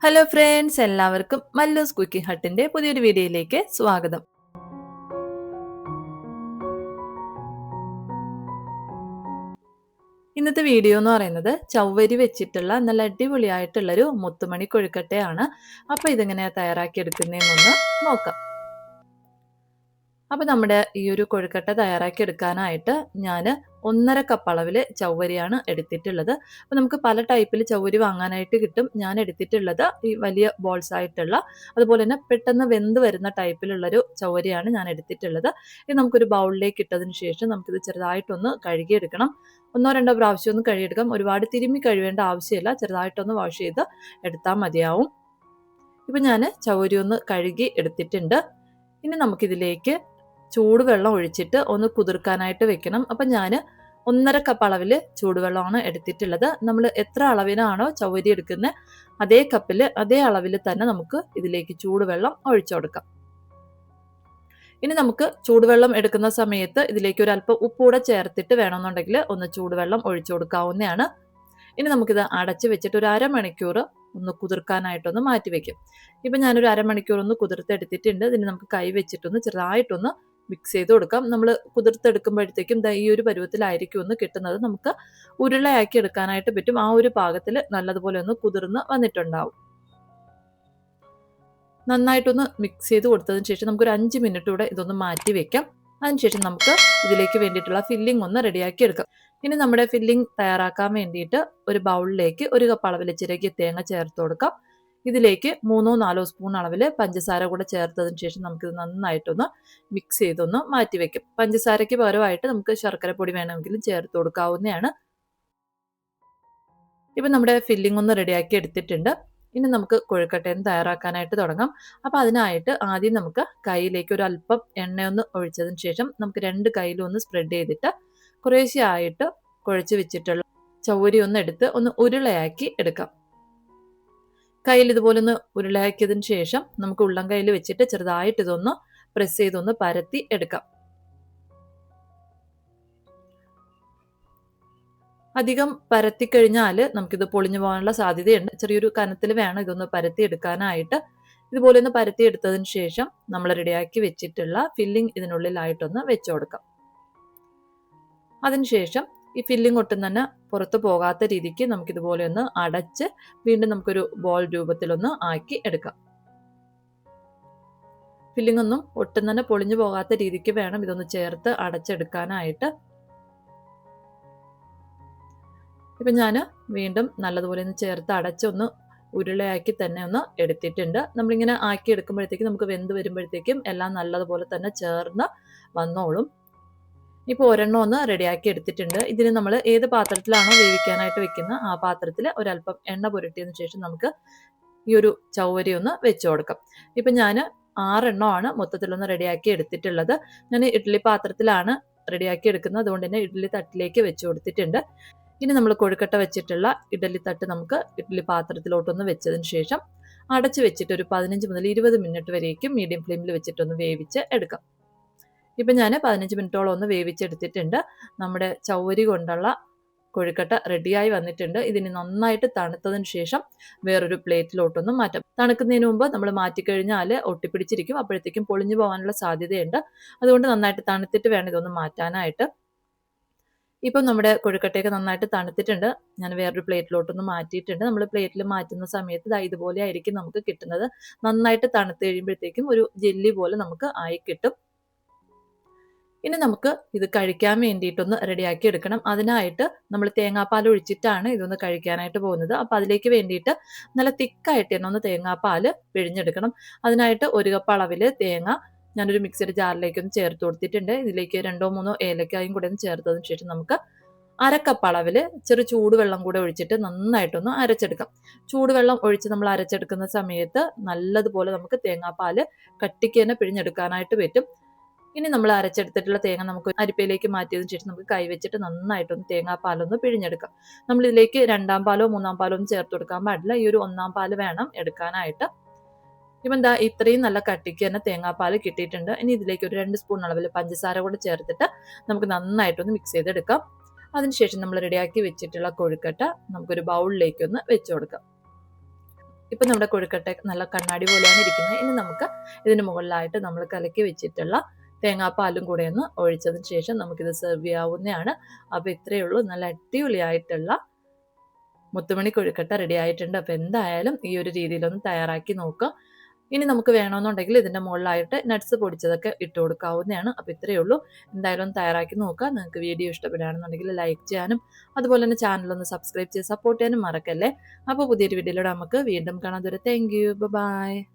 Hello friends, എല്ലാവർക്കും Mallus cooking ഹട്ടിന്റെ പുതിയൊരു വീഡിയോയിലേക്ക് സ്വാഗതം. ഇന്നത്തെ വീഡിയോ എന്ന് പറയുന്നത് ചവ്വരി വെച്ചിട്ടുള്ള നല്ല അടിപൊളിയായിട്ടുള്ളൊരു മുത്തുമണി കൊഴുക്കട്ടയാണ്. അപ്പോൾ ഇതെങ്ങനെയാണ് തയ്യാറാക്കി എടുക്കുന്നതെന്നൊന്ന് നോക്കാം. അപ്പോൾ നമ്മുടെ ഈ ഒരു കൊഴുക്കട്ട തയ്യാറാക്കി എടുക്കാനായിട്ട് ഞാൻ 1.5 കപ്പ് അളവിൽ ചവ്വരിയാണ് എടുത്തിട്ടുള്ളത്. അപ്പോൾ നമുക്ക് പല ടൈപ്പിൽ ചവ്വരി വാങ്ങാനായിട്ട് കിട്ടും. ഞാൻ എടുത്തിട്ടുള്ളത് ഈ വലിയ ബോൾസ് ആയിട്ടുള്ള, അതുപോലെ തന്നെ പെട്ടെന്ന് വെന്ത് വരുന്ന ടൈപ്പിലുള്ളൊരു ചവ്വരിയാണ് ഞാൻ എടുത്തിട്ടുള്ളത്. ഇത് നമുക്കൊരു ബൗളിലേക്ക് ഇട്ടതിന് ശേഷം നമുക്കിത് ചെറുതായിട്ടൊന്ന് കഴുകിയെടുക്കണം. 1-2 പ്രാവശ്യം ഒന്ന് കഴുകിയെടുക്കാം. ഒരുപാട് തിരുമ്മി കഴുകേണ്ട ആവശ്യമില്ല, ചെറുതായിട്ടൊന്ന് വാഷ് ചെയ്ത് എടുത്താൽ മതിയാവും. ഇപ്പം ഞാൻ ചവ്വരി ഒന്ന് കഴുകി എടുത്തിട്ടുണ്ട്. ഇനി നമുക്കിതിലേക്ക് ചൂടുവെള്ളം ഒഴിച്ചിട്ട് ഒന്ന് കുതിർക്കാനായിട്ട് വെക്കണം. അപ്പം ഞാൻ 1.5 കപ്പ് അളവിൽ ചൂടുവെള്ളമാണ് എടുത്തിട്ടുള്ളത്. നമ്മൾ എത്ര അളവിനാണോ ചവ്വരി എടുക്കുന്നത് അതേ കപ്പിൽ അതേ അളവിൽ തന്നെ നമുക്ക് ഇതിലേക്ക് ചൂടുവെള്ളം ഒഴിച്ചു കൊടുക്കാം. ഇനി നമുക്ക് ചൂടുവെള്ളം എടുക്കുന്ന സമയത്ത് ഇതിലേക്ക് ഒരു അല്പം ഉപ്പൂടെ ചേർത്തിട്ട് വേണമെന്നുണ്ടെങ്കിൽ ഒന്ന് ചൂടുവെള്ളം ഒഴിച്ചു കൊടുക്കാവുന്നതാണ്. ഇനി നമുക്കിത് അടച്ച് വെച്ചിട്ട് ഒരു അരമണിക്കൂർ ഒന്ന് കുതിർക്കാനായിട്ടൊന്ന് മാറ്റി വെക്കും. ഇപ്പം ഞാനൊരു അരമണിക്കൂർ ഒന്ന് കുതിർത്തെടുത്തിട്ടുണ്ട്. ഇതിന് നമുക്ക് കൈ വെച്ചിട്ടൊന്ന് ചെറുതായിട്ടൊന്ന് മിക്സ് ചെയ്ത് കൊടുക്കാം. നമ്മൾ കുതിർത്തെടുക്കുമ്പോഴത്തേക്കും ഈ ഒരു പരുവത്തിലായിരിക്കും ഒന്ന് കിട്ടുന്നത്. നമുക്ക് ഉരുളയാക്കി എടുക്കാനായിട്ട് പറ്റും. ആ ഒരു പാകത്തിൽ നല്ലതുപോലെ ഒന്ന് കുതിർന്ന് വന്നിട്ടുണ്ടാവും. നന്നായിട്ടൊന്ന് മിക്സ് ചെയ്ത് കൊടുത്തതിന് ശേഷം നമുക്കൊരു 5 മിനിറ്റ് കൂടെ ഇതൊന്ന് മാറ്റി വെക്കാം. അതിനുശേഷം നമുക്ക് ഇതിലേക്ക് വേണ്ടിയിട്ടുള്ള ഫില്ലിംഗ് ഒന്ന് റെഡിയാക്കി എടുക്കാം. ഇനി നമ്മുടെ ഫില്ലിംഗ് തയ്യാറാക്കാൻ വേണ്ടിയിട്ട് ഒരു ബൗളിലേക്ക് 1 കപ്പ് അളവിൽ ചിരകിയ തേങ്ങ ചേർത്ത് കൊടുക്കാം. ഇതിലേക്ക് 3-4 സ്പൂൺ അളവിൽ പഞ്ചസാര കൂടെ ചേർത്തതിന് ശേഷം നമുക്കിത് നന്നായിട്ടൊന്ന് മിക്സ് ചെയ്തൊന്ന് മാറ്റി വെക്കും. പഞ്ചസാരയ്ക്ക് പകരമായിട്ട് നമുക്ക് ശർക്കരപ്പൊടി വേണമെങ്കിലും ചേർത്ത് കൊടുക്കാവുന്നതാണ്. ഇപ്പം നമ്മുടെ ഫില്ലിംഗ് ഒന്ന് റെഡിയാക്കി എടുത്തിട്ടുണ്ട്. ഇനി നമുക്ക് കൊഴുക്കട്ടയും തയ്യാറാക്കാനായിട്ട് തുടങ്ങാം. അപ്പോൾ അതിനായിട്ട് ആദ്യം നമുക്ക് കയ്യിലേക്ക് ഒരു അല്പം എണ്ണയൊന്ന് ഒഴിച്ചതിന് ശേഷം നമുക്ക് 2 കയ്യിലും ഒന്ന് സ്പ്രെഡ് ചെയ്തിട്ട് കുറേശ്ശെ ആയിട്ട് കുഴച്ച് വെച്ചിട്ടുള്ള ചവ്വരി ഒന്ന് എടുത്ത് ഒന്ന് ഉരുളയാക്കി എടുക്കാം. കയ്യിൽ ഇതുപോലെ ഒന്ന് ഉരുളയാക്കിയതിന് ശേഷം നമുക്ക് ഉള്ളം കയ്യിൽ വെച്ചിട്ട് ചെറുതായിട്ട് ഇതൊന്ന് പ്രസ് ചെയ്തൊന്ന് പരത്തി എടുക്കാം. അധികം പരത്തിക്കഴിഞ്ഞാൽ നമുക്കിത് പൊളിഞ്ഞു പോകാനുള്ള സാധ്യതയുണ്ട്. ചെറിയൊരു കനത്തിൽ വേണം ഇതൊന്ന് പരത്തി എടുക്കാനായിട്ട്. ഇതുപോലെ ഒന്ന് പരത്തി എടുത്തതിന് ശേഷം നമ്മൾ റെഡിയാക്കി വെച്ചിട്ടുള്ള ഫില്ലിംഗ് ഇതിനുള്ളിലായിട്ടൊന്ന് വെച്ചു കൊടുക്കാം. അതിനുശേഷം ഈ ഫില്ലിംഗ് ഒട്ടും തന്നെ പുറത്ത് പോകാത്ത രീതിക്ക് നമുക്കിതുപോലെ ഒന്ന് അടച്ച് വീണ്ടും നമുക്കൊരു ബോൾ രൂപത്തിലൊന്ന് ആക്കി എടുക്കാം. ഫില്ലിംഗ് ഒന്നും ഒട്ടും തന്നെ പൊളിഞ്ഞു പോകാത്ത രീതിക്ക് വേണം ഇതൊന്ന് ചേർത്ത് അടച്ചെടുക്കാനായിട്ട്. ഇപ്പം ഞാൻ വീണ്ടും നല്ലതുപോലെ ഒന്ന് ചേർത്ത് അടച്ചൊന്ന് ഉരുളയാക്കി തന്നെ ഒന്ന് എടുത്തിട്ടുണ്ട്. നമ്മളിങ്ങനെ ആക്കി എടുക്കുമ്പോഴത്തേക്കും നമുക്ക് വെന്ത് വരുമ്പോഴത്തേക്കും എല്ലാം നല്ലതുപോലെ തന്നെ ചേർന്ന് വന്നോളും. ഇപ്പോൾ ഒരെണ്ണം ഒന്ന് റെഡിയാക്കി എടുത്തിട്ടുണ്ട്. ഇതിന് നമ്മൾ ഏത് പാത്രത്തിലാണോ വേവിക്കാനായിട്ട് വെക്കുന്നത് ആ പാത്രത്തിൽ ഒരല്പം എണ്ണ പുരട്ടിയതിന് ശേഷം നമുക്ക് ഈ ഒരു ചവ്വരി ഒന്ന് വെച്ച് കൊടുക്കാം. ഇപ്പം ഞാൻ 6 എണ്ണമാണ് മൊത്തത്തിലൊന്ന് റെഡിയാക്കി എടുത്തിട്ടുള്ളത്. ഞാൻ ഇഡ്ഡലി പാത്രത്തിലാണ് റെഡിയാക്കി എടുക്കുന്നത്, അതുകൊണ്ട് തന്നെ ഇഡ്ഡലി തട്ടിലേക്ക് വെച്ച് കൊടുത്തിട്ടുണ്ട്. ഇനി നമ്മൾ കൊഴുക്കട്ട വെച്ചിട്ടുള്ള ഇഡ്ഡലി തട്ട് നമുക്ക് ഇഡ്ഡലി പാത്രത്തിലോട്ടൊന്ന് വെച്ചതിന് ശേഷം അടച്ച് വെച്ചിട്ട് ഒരു 15 മുതൽ 20 മിനിറ്റ് വരേക്കും മീഡിയം ഫ്ലെയിമിൽ വെച്ചിട്ടൊന്ന് വേവിച്ച് എടുക്കാം. ഇപ്പം ഞാൻ 15 മിനിറ്റോളം ഒന്ന് വേവിച്ചെടുത്തിട്ടുണ്ട്. നമ്മുടെ ചവ്വരി കൊണ്ടുള്ള കൊഴുക്കട്ട റെഡിയായി വന്നിട്ടുണ്ട്. ഇതിന് നന്നായിട്ട് തണുത്തതിന് ശേഷം വേറൊരു പ്ലേറ്റിലോട്ടൊന്ന് മാറ്റാം. തണുക്കുന്നതിന് മുമ്പ് നമ്മൾ മാറ്റിക്കഴിഞ്ഞാൽ ഒട്ടിപ്പിടിച്ചിരിക്കും, അപ്പോഴത്തേക്കും പൊളിഞ്ഞു പോകാനുള്ള സാധ്യതയുണ്ട്. അതുകൊണ്ട് നന്നായിട്ട് തണുത്തിട്ട് വേണം ഇതൊന്ന് മാറ്റാനായിട്ട്. ഇപ്പം നമ്മുടെ കൊഴുക്കട്ടയൊക്കെ നന്നായിട്ട് തണുത്തിട്ടുണ്ട്. ഞാൻ വേറൊരു പ്ലേറ്റിലോട്ടൊന്ന് മാറ്റിയിട്ടുണ്ട്. നമ്മൾ പ്ലേറ്റിൽ മാറ്റുന്ന സമയത്ത് ഇതുപോലെ ആയിരിക്കും നമുക്ക് കിട്ടുന്നത്. നന്നായിട്ട് തണുത്ത് കഴിയുമ്പോഴത്തേക്കും ഒരു ജെല്ലി പോലെ നമുക്ക് ആയി കിട്ടും. ഇനി നമുക്ക് ഇത് കഴിക്കാൻ വേണ്ടിയിട്ടൊന്ന് റെഡിയാക്കി എടുക്കണം. അതിനായിട്ട് നമ്മൾ തേങ്ങാപ്പാൽ ഒഴിച്ചിട്ടാണ് ഇതൊന്ന് കഴിക്കാനായിട്ട് പോകുന്നത്. അപ്പോൾ അതിലേക്ക് വേണ്ടിയിട്ട് നല്ല തിക്കായിട്ട് തന്നെ ഒന്ന് തേങ്ങാപ്പാൽ പിഴിഞ്ഞെടുക്കണം. അതിനായിട്ട് 1 കപ്പ് അളവിൽ തേങ്ങ ഞാനൊരു മിക്സിയുടെ ജാറിലേക്കൊന്ന് ചേർത്ത് കൊടുത്തിട്ടുണ്ട്. ഇതിലേക്ക് 2-3 ഏലക്കായും കൂടെ ഒന്ന് ചേർത്തതിന് ശേഷം നമുക്ക് 1/2 കപ്പ് അളവിൽ ചെറു ചൂടുവെള്ളം കൂടെ ഒഴിച്ചിട്ട് നന്നായിട്ടൊന്ന് അരച്ചെടുക്കാം. ചൂടുവെള്ളം ഒഴിച്ച് നമ്മൾ അരച്ചെടുക്കുന്ന സമയത്ത് നല്ലതുപോലെ നമുക്ക് തേങ്ങാപ്പാൽ കട്ടിക്ക് തന്നെ പിഴിഞ്ഞെടുക്കാനായിട്ട് പറ്റും. ഇനി നമ്മൾ അരച്ചെടുത്തിട്ടുള്ള തേങ്ങ നമുക്ക് അരിപ്പയിലേക്ക് മാറ്റിയതിന് ശേഷം നമുക്ക് കൈവച്ചിട്ട് നന്നായിട്ടൊന്ന് തേങ്ങാപ്പാലൊന്ന് പിഴിഞ്ഞെടുക്കാം. നമ്മൾ ഇതിലേക്ക് 2-ാം പാലോ 3-ാം പാലോ ഒന്നും ചേർത്ത് കൊടുക്കാൻ പാടില്ല. ഈ ഒരു 1-ാം പാല് വേണം എടുക്കാനായിട്ട്. ഇപ്പം എന്താ ഇത്രയും നല്ല കട്ടിക്ക് തന്നെ തേങ്ങാപ്പാൽ കിട്ടിയിട്ടുണ്ട്. ഇനി ഇതിലേക്ക് ഒരു 2 സ്പൂൺ അളവിൽ പഞ്ചസാര കൂടെ ചേർത്തിട്ട് നമുക്ക് നന്നായിട്ടൊന്ന് മിക്സ് ചെയ്തെടുക്കാം. അതിനുശേഷം നമ്മൾ റെഡിയാക്കി വെച്ചിട്ടുള്ള കൊഴുക്കട്ട നമുക്കൊരു ബൗളിലേക്ക് ഒന്ന് വെച്ച് കൊടുക്കാം. ഇപ്പം നമ്മുടെ കൊഴുക്കട്ട നല്ല കണ്ണാടി പോലെയാണ് ഇരിക്കുന്നത്. ഇനി നമുക്ക് ഇതിന് മുകളിലായിട്ട് നമ്മൾ കലക്കി വെച്ചിട്ടുള്ള തേങ്ങാപ്പാലും കൂടെ ഒന്ന് ഒഴിച്ചതിന് ശേഷം നമുക്കിത് സെർവ് ചെയ്യാവുന്നതാണ്. അപ്പോൾ ഇത്രയേ ഉള്ളൂ, നല്ല അടിപൊളിയായിട്ടുള്ള മുത്തുമണി കൊഴുക്കട്ട റെഡി ആയിട്ടുണ്ട്. അപ്പോൾ എന്തായാലും ഈ ഒരു രീതിയിലൊന്ന് തയ്യാറാക്കി നോക്കുക. ഇനി നമുക്ക് വേണമെന്നുണ്ടെങ്കിൽ ഇതിൻ്റെ മുകളിലായിട്ട് നട്ട്സ് പൊടിച്ചതൊക്കെ ഇട്ട് കൊടുക്കാവുന്നതാണ്. അപ്പോൾ ഇത്രയേ ഉള്ളൂ, എന്തായാലും ഒന്ന് തയ്യാറാക്കി നോക്കുക. നിങ്ങൾക്ക് വീഡിയോ ഇഷ്ടപ്പെടുകയാണെന്നുണ്ടെങ്കിൽ ലൈക്ക് ചെയ്യാനും അതുപോലെ തന്നെ ചാനലൊന്ന് സബ്സ്ക്രൈബ് ചെയ്ത് സപ്പോർട്ട് ചെയ്യാനും മറക്കല്ലേ. അപ്പോൾ പുതിയൊരു വീഡിയോയിലൂടെ നമുക്ക് വീണ്ടും കാണാം. Thank you, by.